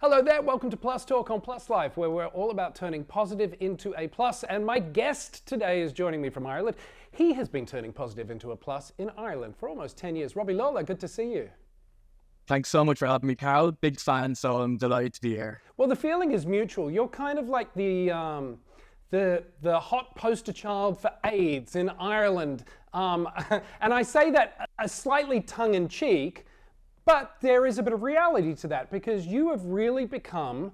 Hello there, welcome to Plus Talk on PlusLife, where we're all about turning positive into a plus. And my guest today is joining me from Ireland. He has been turning positive into a plus in Ireland for almost 10 years. Robbie Lawlor, good to see you. Thanks so much for having me, Carl. Big fan, so I'm delighted to be here. Well, the feeling is mutual. You're kind of like the hot poster child for AIDS in Ireland. And I say that slightly tongue-in-cheek, but there is a bit of reality to that because you have really become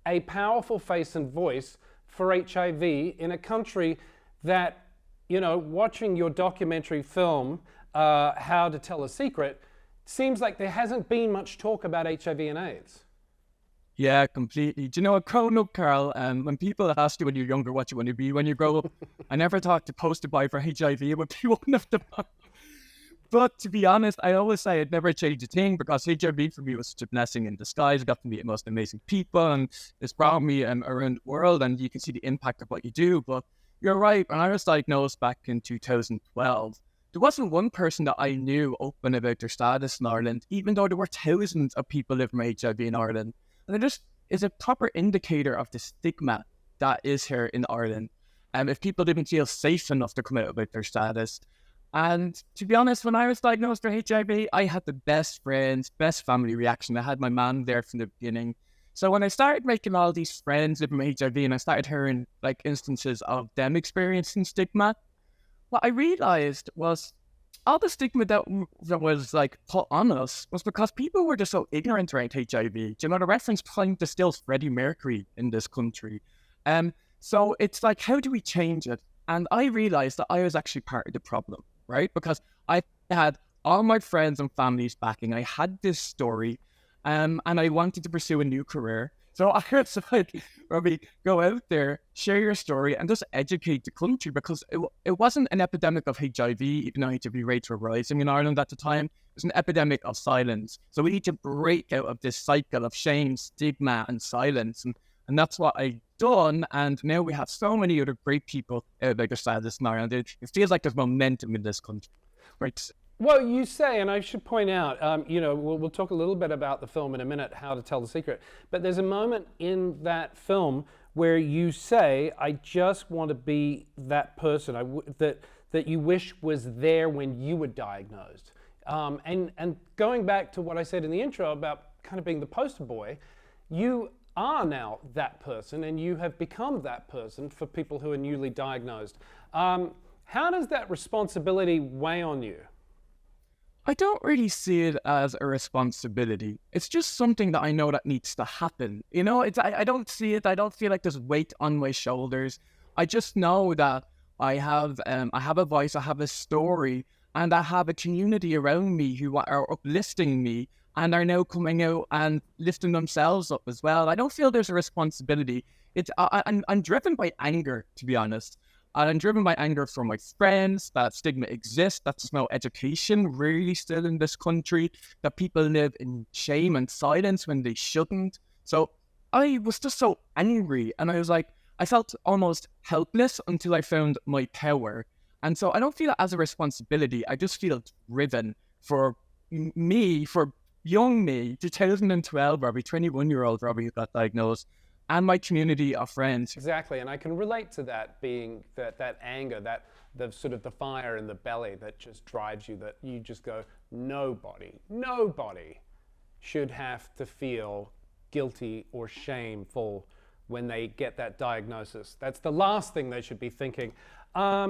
a powerful face and voice for HIV in a country that, you know, watching your documentary film, How to Tell a Secret, seems like there hasn't been much talk about HIV and AIDS. Yeah, completely. Do you know what, growing up, Carl, when people ask you when you're younger what you want to be when you grow up, I never thought to poster boy for HIV would be one of them. But to be honest, I always say I'd never change a thing because HIV for me was such a blessing in disguise. I got to meet the most amazing people and it's brought me around the world and you can see the impact of what you do. But you're right, when I was diagnosed back in 2012, there wasn't one person that I knew open about their status in Ireland, even though there were thousands of people living with HIV in Ireland. And it just is a proper indicator of the stigma that is here in Ireland. If people didn't feel safe enough to come out about their status. And to be honest, when I was diagnosed with HIV, I had the best friends, best family reaction. I had my mom there from the beginning. So when I started making all these friends living with HIV and I started hearing like instances of them experiencing stigma, what I realized was all the stigma that was like put on us was because people were just so ignorant around HIV. Do you know, the reference point is still Freddie Mercury in this country. So it's like, how do we change it? And I realized that I was actually part of the problem, right? Because I had all my friends and families backing. I had this story, and I wanted to pursue a new career. So I was like, Robbie, go out there, share your story, and just educate the country because it wasn't an epidemic of HIV, even though HIV rates were rising in Ireland at the time. It was an epidemic of silence. So we need to break out of this cycle of shame, stigma, and silence. And that's what I've done. And now we have so many other great people like this in Ireland. It feels like there's momentum in this country. Right. Well, you say, and I should point out, you know, we'll talk a little bit about the film in a minute, How to Tell the Secret, but there's a moment in that film where you say, I just want to be that person that you wish was there when you were diagnosed. And going back to what I said in the intro about kind of being the poster boy, you are now that person and you have become that person for people who are newly diagnosed. How does that responsibility weigh on you? I don't really see it as a responsibility. It's just something that I know that needs to happen. You know, I don't see it. I don't feel like there's weight on my shoulders. I just know that I have a voice, I have a story, and I have a community around me who are uplifting me and are now coming out and lifting themselves up as well. I don't feel there's a responsibility. I'm driven by anger, to be honest. I'm driven by anger from my friends that stigma exists, that there's no education really still in this country, that people live in shame and silence when they shouldn't. So I was just so angry and I was like, I felt almost helpless until I found my power. And so I don't feel it as a responsibility. I just feel driven for me, for young me, 2012 Robbie, 21-year-old Robbie who got diagnosed, and my community of friends. Exactly, and I can relate to that being that anger, that the sort of the fire in the belly that just drives you, that you just go, nobody should have to feel guilty or shameful when they get that diagnosis. That's the last thing they should be thinking. I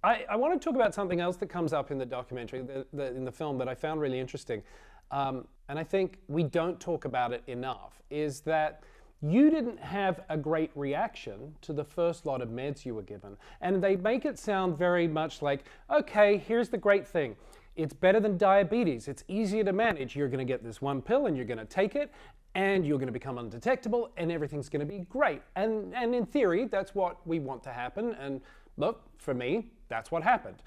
want to talk about something else that comes up in the documentary, in the film, that I found really interesting. And I think we don't talk about it enough, is that you didn't have a great reaction to the first lot of meds you were given. And they make it sound very much like, okay, here's the great thing. It's better than diabetes. It's easier to manage. You're going to get this one pill and you're going to take it and you're going to become undetectable and everything's going to be great. And in theory, that's what we want to happen. And look, for me, that's what happened.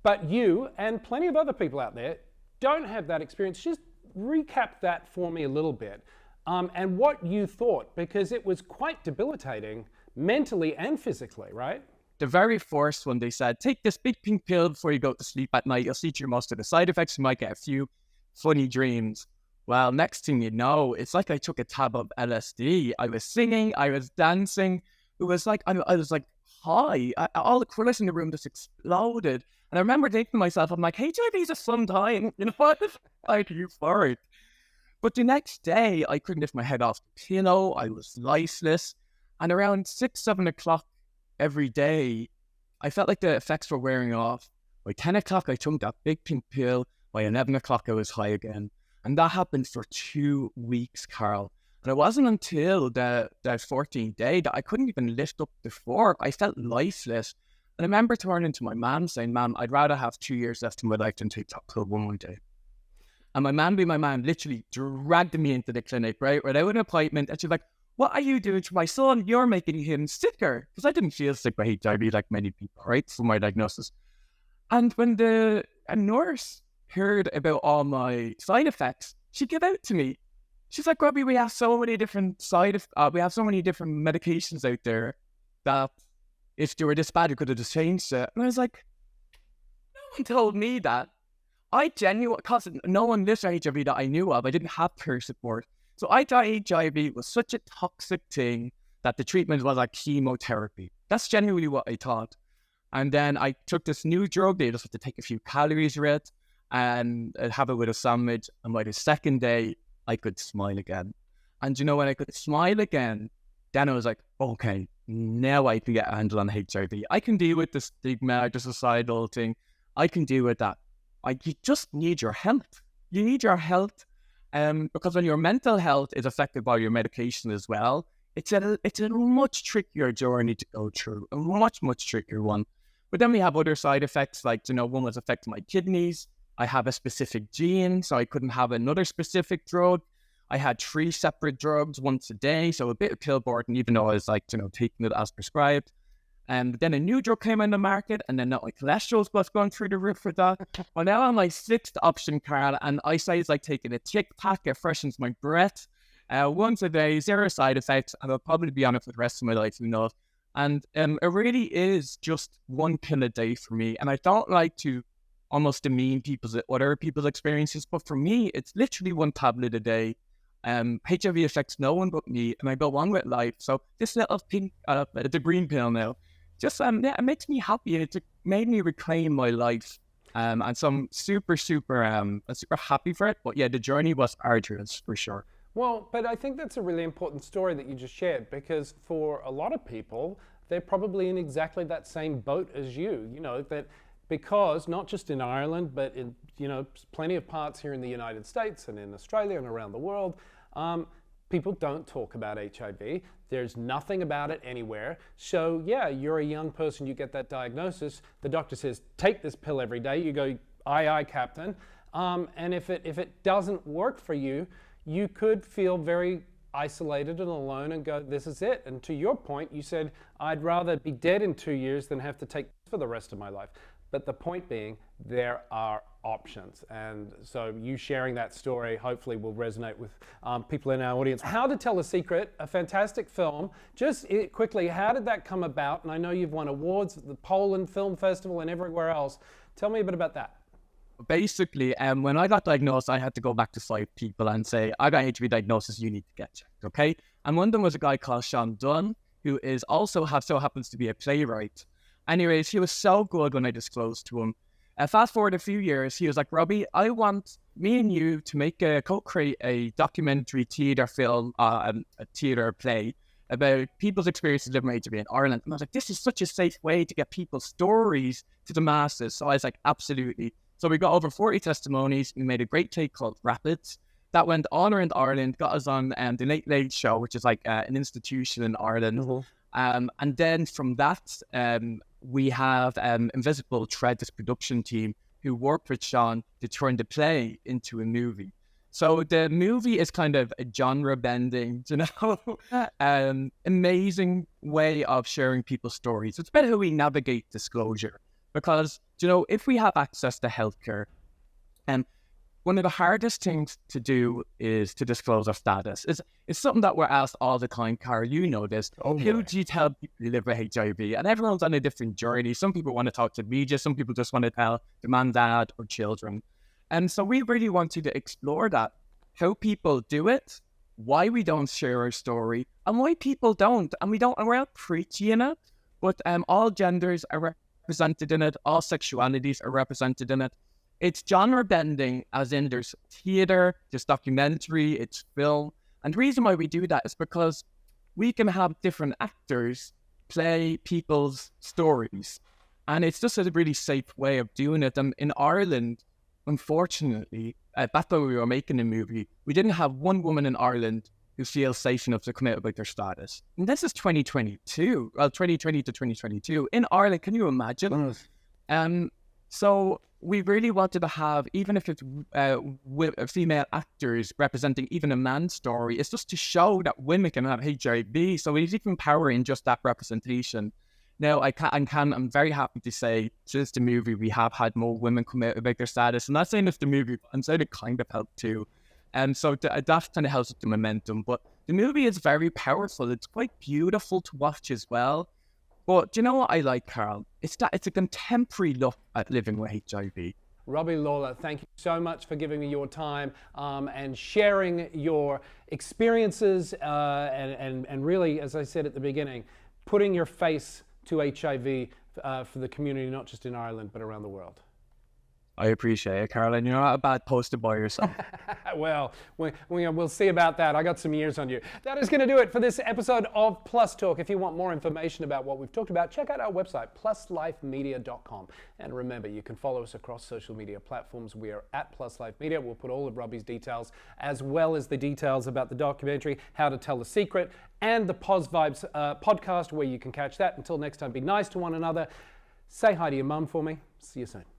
But you and plenty of other people out there don't have that experience. Just recap that for me a little bit. And what you thought, because it was quite debilitating mentally and physically, right? The very first one, they said, take this big pink pill before you go to sleep at night. You'll see through most of the side effects. You might get a few funny dreams. Well, next thing you know, it's like I took a tab of LSD. I was singing, I was dancing. It was like I was like high. All the colours in the room just exploded. And I remember thinking to myself, I'm like, HIV is a fun time. You know what? Like euphoric. But the next day, I couldn't lift my head off the pillow. I was lifeless. And around 6, 7 o'clock every day, I felt like the effects were wearing off. By 10 o'clock, I took that big pink pill. By 11 o'clock, I was high again. And that happened for 2 weeks, Carl. And it wasn't until the 14th day that I couldn't even lift up the fork. I felt lifeless. And I remember turning to my mum saying, Mum, I'd rather have 2 years left in my life than take that pill one more day. And my mum, being my mum, literally dragged me into the clinic, right? Without an appointment. And she's like, what are you doing to my son? You're making him sicker. Because I didn't feel sick with HIV like many people, right? For my diagnosis. And when a nurse heard about all my side effects, she gave out to me. She's like, Robbie, we have so many different we have so many different medications out there that if they were this bad, you could have just changed it. And I was like, no one told me that. I genuinely, because no one lived with HIV that I knew of, I didn't have peer support. So I thought HIV was such a toxic thing that the treatment was like chemotherapy. That's genuinely what I thought. And then I took this new drug. They just had to take a few calories with it and have it with a sandwich. And by the second day, I could smile again. And you know, when I could smile again, then I was like, okay, now I can get a handle on HIV. I can deal with the stigma, the societal thing. I can deal with that. You just need your health. You need your health. Because when your mental health is affected by your medication as well, it's a much trickier journey to go through, a much, much trickier one. But then we have other side effects, like, you know, one was affecting my kidneys. I have a specific gene, so I couldn't have another specific drug. I had 3 separate drugs once a day, so a bit of pill burden, even though I was like, you know, taking it as prescribed. And then a new drug came on the market, and then now my cholesterol was going through the roof with that. Well, now I'm my 6th option, Carl, and I say it's like taking a Tic Tac. It freshens my breath. Once a day, 0 side effects, and I'll probably be on it for the rest of my life, who knows. And it really is just 1 pill a day for me. And I don't like to almost demean other people's experiences, but for me, it's literally 1 tablet a day. HIV affects no one but me, and I go on with life. So this little pink, the green pill now, just it makes me happy. It made me reclaim my life, and so I'm super happy for it. But yeah, the journey was arduous for sure. Well, but I think that's a really important story that you just shared, because for a lot of people, they're probably in exactly that same boat as you. You know, that because not just in Ireland, but in, you know, plenty of parts here in the United States and in Australia and around the world, people don't talk about HIV. There's nothing about it anywhere. So yeah, you're a young person, you get that diagnosis. The doctor says, take this pill every day. You go, aye, aye, Captain. And if it doesn't work for you, you could feel very isolated and alone and go, this is it. And to your point, you said, I'd rather be dead in 2 years than have to take this for the rest of my life. But the point being, there are options. And so you sharing that story hopefully will resonate with people in our audience. How to Tell a Secret, a fantastic film. Just quickly, how did that come about? And I know you've won awards at the Poland Film Festival and everywhere else. Tell me a bit about that. Basically, when I got diagnosed, I had to go back to 5 people and say, I got HIV diagnosis, you need to get checked, okay? And one of them was a guy called Sean Dunn, who is also so happens to be a playwright. Anyways, he was so good when I disclosed to him. Fast forward a few years, he was like, Robbie, I want me and you to co-create a documentary theatre film, a theatre play about people's experiences living with HIV in Ireland. And I was like, this is such a safe way to get people's stories to the masses. So I was like, absolutely. So we got over 40 testimonies. We made a great take called Rapids. That went all around Ireland, got us on the Late Late Show, which is like an institution in Ireland. Mm-hmm. And then from that, we have Invisible Thread, this production team, who worked with Sean to turn the play into a movie. So the movie is kind of a genre-bending, you know, amazing way of sharing people's stories. It's about how we navigate disclosure. Because, you know, if we have access to healthcare, one of the hardest things to do is to disclose our status. It's something that we're asked all the time, Carl, you know this. Oh, how do you tell people you live with HIV? And everyone's on a different journey. Some people want to talk to media. Some people just want to tell their mom, dad, or children. And so we really wanted to explore that. how people do it, why we don't share our story, and why people don't. And we're not preachy in it, but all genders are represented in it, all sexualities are represented in it. It's genre bending, as in there's theatre, there's documentary, it's film. And the reason why we do that is because we can have different actors play people's stories. And it's just a really safe way of doing it. And in Ireland, unfortunately, back when we were making the movie, we didn't have one woman in Ireland who feels safe enough to come out about their status. And this is 2022, well, 2020 to 2022. In Ireland, can you imagine? So we really wanted to have, even if it's female actors representing even a man's story, it's just to show that women can have HIV. So it's even power in just that representation. Now, I'm very happy to say, since the movie, we have had more women come out about their status. And that's saying if the movie, I'm saying it kind of helped too. So that kind of helps with the momentum. But the movie is very powerful. It's quite beautiful to watch as well. But do you know what I like, Carl? It's a contemporary look at living with HIV. Robbie Lawlor, thank you so much for giving me your time and sharing your experiences and really, as I said at the beginning, putting your face to HIV for the community, not just in Ireland, but around the world. I appreciate it, Caroline. You're not a bad poster boy yourself. Well, we'll see about that. I got some years on you. That is going to do it for this episode of Plus Talk. If you want more information about what we've talked about, check out our website, pluslifemedia.com. And remember, you can follow us across social media platforms. We are at PlusLife Media. We'll put all of Robbie's details, as well as the details about the documentary, How to Tell the Secret, and the Pos Vibes podcast, where you can catch that. Until next time, be nice to one another. Say hi to your mum for me. See you soon.